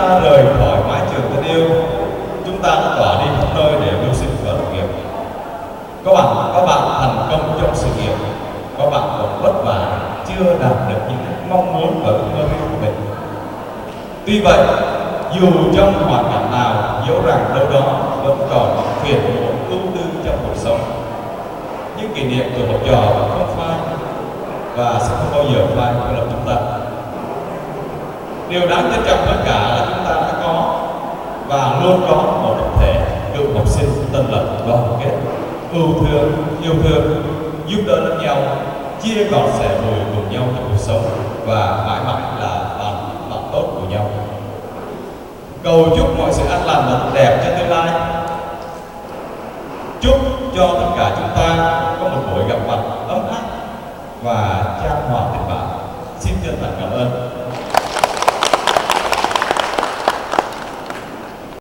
ta rời khỏi mái trường thân yêu, chúng ta đã tỏa đi khắp nơi để mưu sinh và lập nghiệp. Có bạn thành công trong sự nghiệp, có bạn còn vất vả chưa đạt được những mong muốn và ước mơ của mình. Tuy vậy, dù trong hoàn cảnh nào, dẫu rằng đâu đó vẫn còn những phiền muộn ưu tư trong cuộc sống, những kỷ niệm của học trò vẫn không phai và sẽ không bao giờ phai của lòng chúng ta. Điều đáng trân trọng tất cả là chúng ta đã có và luôn có một tập thể cựu học sinh Tân Lập đoàn kết, yêu thương, giúp đỡ lẫn nhau, chia ngọt sẻ bùi cùng nhau trong cuộc sống và mãi mãi là bạn tốt của nhau. Cầu chúc mọi sự an lành và tốt đẹp cho tương lai. Chúc cho tất cả chúng ta có một buổi gặp mặt ấm áp và chan hòa tình bạn. Xin chân thành cảm ơn.